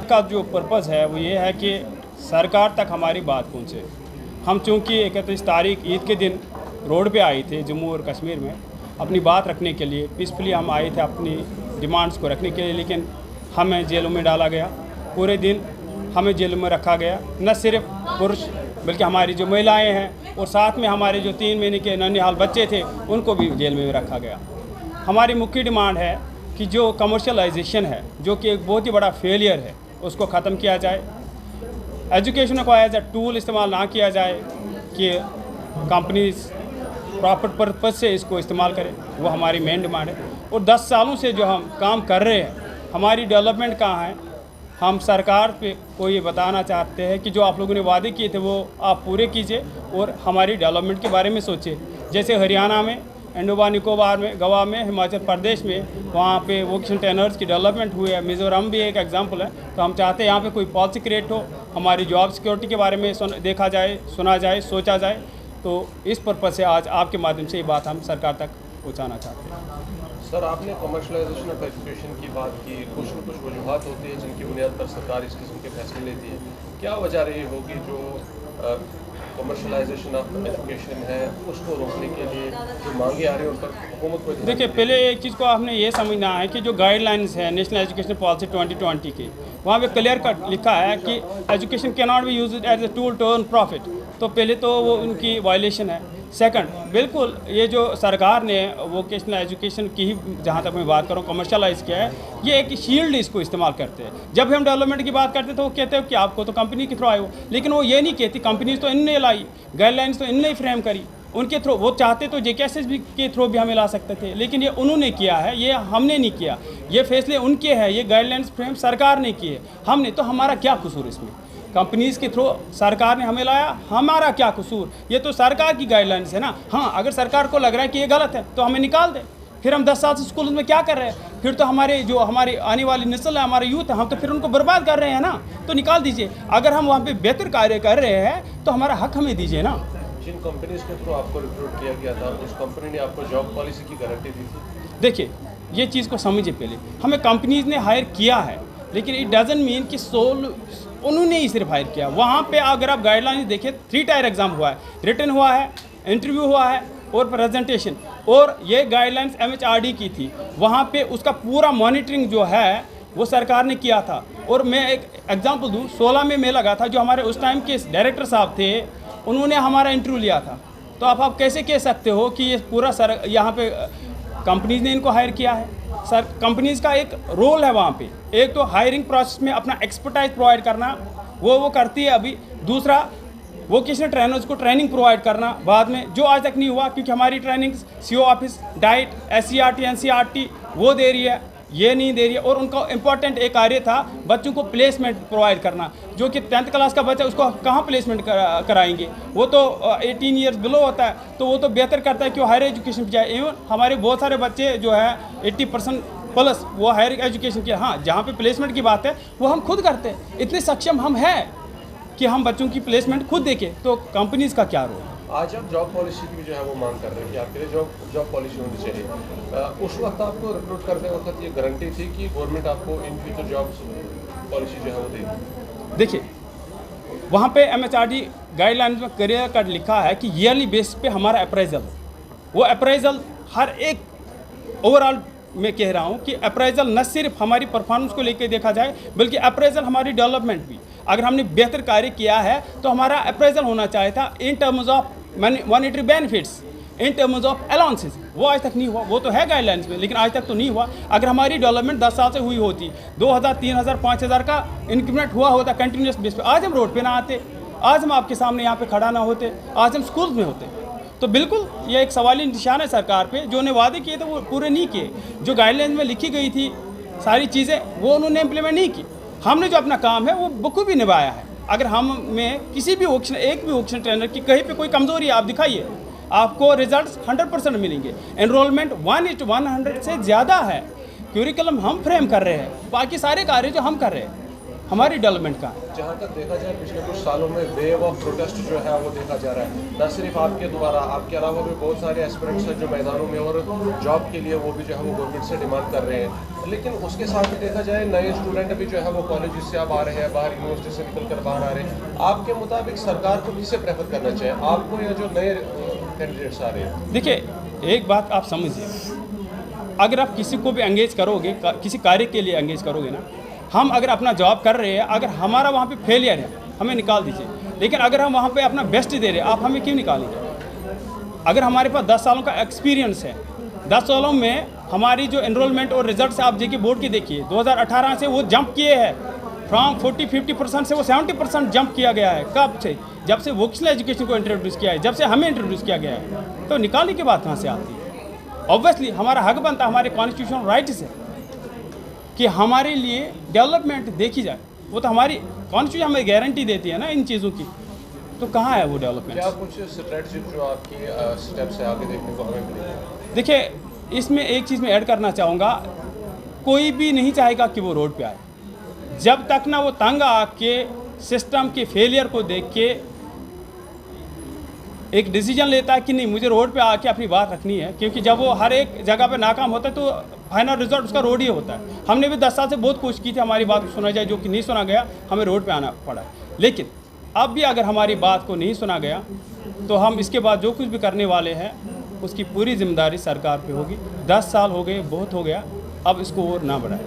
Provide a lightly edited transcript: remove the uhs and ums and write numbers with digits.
का जो पर्पज़ है वो ये है कि सरकार तक हमारी बात पहुँचे। हम चूँकि 31 तारीख ईद के दिन रोड पे आए थे जम्मू और कश्मीर में अपनी बात रखने के लिए, पीसफुली हम आए थे अपनी डिमांड्स को रखने के लिए, लेकिन हमें जेलों में डाला गया। पूरे दिन हमें जेलों में रखा गया, न सिर्फ पुरुष बल्कि हमारी जो महिलाएं हैं और साथ में हमारे जो 3 महीने के नन्हेहाल बच्चे थे उनको भी जेल में रखा गया। हमारी मुख्य डिमांड है कि जो कमर्शलाइजेशन है, जो कि एक बहुत ही बड़ा फेलियर है, उसको ख़त्म किया जाए। एजुकेशन को एज ए टूल इस्तेमाल ना किया जाए कि कंपनीज प्रॉफिट पर्पज से इसको इस्तेमाल करें, वो हमारी मेन डिमांड है। और 10 सालों से जो हम काम कर रहे हैं, हमारी डेवलपमेंट कहाँ है, हम सरकार पे को ये बताना चाहते हैं कि जो आप लोगों ने वादे किए थे वो आप पूरे कीजिए और हमारी डेवलपमेंट के बारे में सोचिए। जैसे हरियाणा में, अंडमान निकोबार में, गोवा में, हिमाचल प्रदेश में वहाँ पे वोकेशनल ट्रेनर्स की डेवलपमेंट हुई है। मिज़ोरम भी एक एग्जांपल है। तो हम चाहते हैं यहाँ पे कोई पॉलिसी क्रिएट हो, हमारी जॉब सिक्योरिटी के बारे में देखा जाए, सुना जाए, सोचा जाए। तो इस पर्पज़ से आज आपके माध्यम से ये बात हम सरकार तक पहुँचाना चाहते हैं। सर, आपने कमर्शलाइजेशन ऑफ एजुकेशन की बात की, कुछ न कुछ वजूहत होती है जिनकी बुनियाद पर सरकार इस किस्म के फैसले लेती है। क्या वजह रही होगी जो कमर्शलाइजेशन ऑफ एजुकेशन है उसको रोकने के लिए जो मांगे आ रही है उन पर हुकूमत को? देखिए, पहले एक चीज़ को आपने ये समझना है कि जो गाइडलाइंस है नेशनल एजुकेशन पॉलिसी 2020 की, वहाँ पे क्लियर कट लिखा है कि education can not be used as a tool to earn profit. तो पहले तो वो उनकी वायलेशन है। सेकंड, बिल्कुल ये जो सरकार ने वोकेशनल एजुकेशन की ही जहाँ तक मैं बात करूँ कमर्शलाइज किया है, ये एक शील्ड इसको इस्तेमाल करते हैं। जब हम डेवलपमेंट की बात करते हैं तो वो कहते हैं कि आपको तो कंपनी के थ्रू आए हो, लेकिन वो ये नहीं कहती कंपनीज तो इनने लाई, गाइडलाइंस तो इनने ही फ्रेम करी, उनके थ्रू वो चाहते तो JKSS के थ्रू भी हमें ला सकते थे, लेकिन ये उन्होंने किया है, ये हमने नहीं किया। ये फैसले उनके हैं, ये गाइडलाइंस फ्रेम सरकार ने किए, हमने तो हमारा क्या कसूर इसमें? कंपनीज़ के थ्रू सरकार ने हमें लाया, हमारा क्या कसूर? ये तो सरकार की गाइडलाइंस है ना। हाँ, अगर सरकार को लग रहा है कि ये गलत है तो हमें निकाल दे। फिर हम 10 साल से स्कूल में क्या कर रहे हैं? फिर तो हमारी आने वाली नस्ल है, हमारे यूथ है, हम तो फिर उनको बर्बाद कर रहे हैं ना। तो निकाल दीजिए। अगर हम वहाँ पे बेहतर कार्य कर रहे हैं तो हमारा हक हमें दीजिए ना। जिन कंपनीज के थ्रू आपको रिक्रूट किया गया था, उस कंपनी ने आपको जॉब पॉलिसी की गारंटी दी थी? देखिए, ये चीज़ को समझिए। पहले हमें कंपनीज ने हायर किया है, लेकिन इट डजंट मीन कि उन्होंने ही सिर्फ हायर किया। वहाँ पे अगर आप गाइडलाइंस देखिए, 3 टायर एग्ज़ाम हुआ है, रिटन हुआ है, इंटरव्यू हुआ है और प्रेजेंटेशन। और ये गाइडलाइंस MHRD की थी। वहाँ पे उसका पूरा मॉनिटरिंग जो है वो सरकार ने किया था। और मैं एक एग्जांपल दूँ, 16 में मैं लगा था, जो हमारे उस टाइम के डायरेक्टर साहब थे उन्होंने हमारा इंटरव्यू लिया था। तो आप कैसे कह सकते हो कि ये पूरा यहाँ पे कंपनीज ने इनको हायर किया है? सर, कंपनीज का एक रोल है वहाँ पे। एक तो हायरिंग प्रोसेस में अपना एक्सपर्टाइज प्रोवाइड करना, वो करती है अभी। दूसरा, वोकेशनल ट्रेनर्स को ट्रेनिंग प्रोवाइड करना बाद में, जो आज तक नहीं हुआ, क्योंकि हमारी training CO office, diet, SCRT, NCRT वो दे रही है, ये नहीं दे रही है। और उनका इंपॉर्टेंट एक कार्य था बच्चों को प्लेसमेंट प्रोवाइड करना, जो कि 10th क्लास का बच्चा उसको कहाँ प्लेसमेंट कराएंगे? वो तो 18 ईयर्स बिलो होता है, तो वो तो बेहतर करता है कि वो हायर एजुकेशन पे जाए। इवन हमारे बहुत सारे बच्चे जो है 80% प्लस वो हायर एजुकेशन के। हाँ, जहाँ पे प्लेसमेंट की बात है वो हम खुद करते हैं। इतने सक्षम हम हैं कि हम बच्चों की प्लेसमेंट खुद देखें। तो कंपनीज़ का क्या रोल? आज आप जॉब पॉलिसी की जो है वो मांग कर रहे हैं कि आपके लिए जॉब पॉलिसी होनी चाहिए। उस वक्त आपको रिक्रूट करते वक्त ये गारंटी थी कि गवर्नमेंट आपको इन फ्यूचर जॉब पॉलिसी जो है वो देगी? देखिए, वहाँ पे MHRD गाइडलाइंस में करियर कट लिखा है कि ईयरली बेस पे हमारा अप्रेजल, वो अप्रेजल हर एक ओवरऑल मैं कह रहा हूँ कि अप्रेजल न सिर्फ हमारी परफॉर्मेंस को लेकर देखा जाए, बल्कि अप्रेजल हमारी डेवलपमेंट भी। अगर हमने बेहतर कार्य किया है तो हमारा अप्रेजल होना चाहिए था in terms of monetary benefits, in terms of allowances. वो आज तक नहीं हुआ। वो तो है गाइडलाइंस में, लेकिन आज तक तो नहीं हुआ। अगर हमारी डेवलपमेंट 10 साल से हुई होती, 2000, 3000, 5000 का इंक्रीमेंट हुआ होता कंटिन्यूस बेस पे, आज हम रोड पे ना आते, आज हम आपके सामने यहाँ पे खड़ा ना होते, आज हम स्कूल में होते। तो बिल्कुल ये एक सवाली निशान है सरकार पे। जो उन्हें वादे किए थे वो पूरे नहीं किए। जो गाइडलाइंस में लिखी गई थी सारी चीज़ें वो उन्होंने इम्प्लीमेंट नहीं की। हमने जो अपना काम है वो बखूबी निभाया है। अगर हम में किसी भी एक भी वोकेशनल ट्रेनर की कहीं पे कोई कमज़ोरी है, आप दिखाइए, आपको रिजल्ट्स 100% मिलेंगे। एनरोलमेंट 1:100 से ज़्यादा है। क्यूरिकुलम हम फ्रेम कर रहे हैं, बाकी सारे कार्य जो हम कर रहे हैं। हमारी डेवलपमेंट कहाँ है? जहाँ तक देखा जाए पिछले कुछ सालों में वेव ऑफ प्रोटेस्ट जो है वो देखा जा रहा है, न सिर्फ आपके द्वारा, आपके अलावा भी बहुत सारे एस्पिरेंट्स हैं जो मैदानों में और जॉब के लिए वो भी जो है वो गवर्नमेंट से डिमांड कर रहे हैं। लेकिन उसके साथ भी देखा जाए नए स्टूडेंट भी जो है वो कॉलेज से अब आ रहे हैं, बाहर यूनिवर्सिटी से निकल कर बाहर आ रहे हैं। आपके मुताबिक सरकार को किसे प्रेफर करना चाहिए, आपको या जो नए कैंडिडेट्स आ रहे हैं? देखिए, एक बात आप समझिए, अगर आप किसी को भी एंगेज करोगे, किसी कार्य के लिए एंगेज करोगे ना, हम अगर अपना जॉब कर रहे हैं, अगर हमारा वहाँ पे फेलियर है, हमें निकाल दीजिए। लेकिन अगर हम वहाँ पे अपना बेस्ट दे रहे हैं, आप हमें क्यों निकालेंगे? अगर हमारे पास 10 सालों का एक्सपीरियंस है, 10 सालों में हमारी जो एनरोलमेंट और रिजल्ट से आप जेके बोर्ड के देखिए, 2018 से वो जंप किए हैं, फ्रॉम 40-50% से वो 70% जंप किया गया है। कब से? जब से वोकेशनल एजुकेशन को इंट्रोड्यूस किया है, जब से हमें इंट्रोड्यूस किया गया है। तो निकालने की बात कहाँ से आती है? ऑब्वियसली हमारा हक बनता है, हमारे कॉन्स्टिट्यूशनल राइट्स है कि हमारे लिए डेवलपमेंट देखी जाए। वो तो हमारी कॉन्स्टिट्यूशन हमें गारंटी देती है ना इन चीज़ों की। तो कहाँ है वो डेवलपमेंट? क्या कुछ स्ट्रेटजी जो आपकी स्टेप्स है आगे देखने को हमें मिलेगी? देखिए, इसमें एक चीज़ मैं ऐड करना चाहूँगा, कोई भी नहीं चाहेगा कि वो रोड पे आए, जब तक ना वो तंग आके सिस्टम के फेलियर को देख के एक डिसीजन लेता है कि नहीं, मुझे रोड पे आके अपनी बात रखनी है। क्योंकि जब वो हर एक जगह पे नाकाम होता है तो फाइनल रिजल्ट उसका रोड ही होता है। हमने भी 10 साल से बहुत कोशिश की थी हमारी बात को सुना जाए, जो कि नहीं सुना गया, हमें रोड पे आना पड़ा। लेकिन अब भी अगर हमारी बात को नहीं सुना गया तो हम इसके बाद जो कुछ भी करने वाले हैं उसकी पूरी जिम्मेदारी सरकार पे होगी। 10 साल हो गए, बहुत हो गया, अब इसको और ना बढ़ाएं।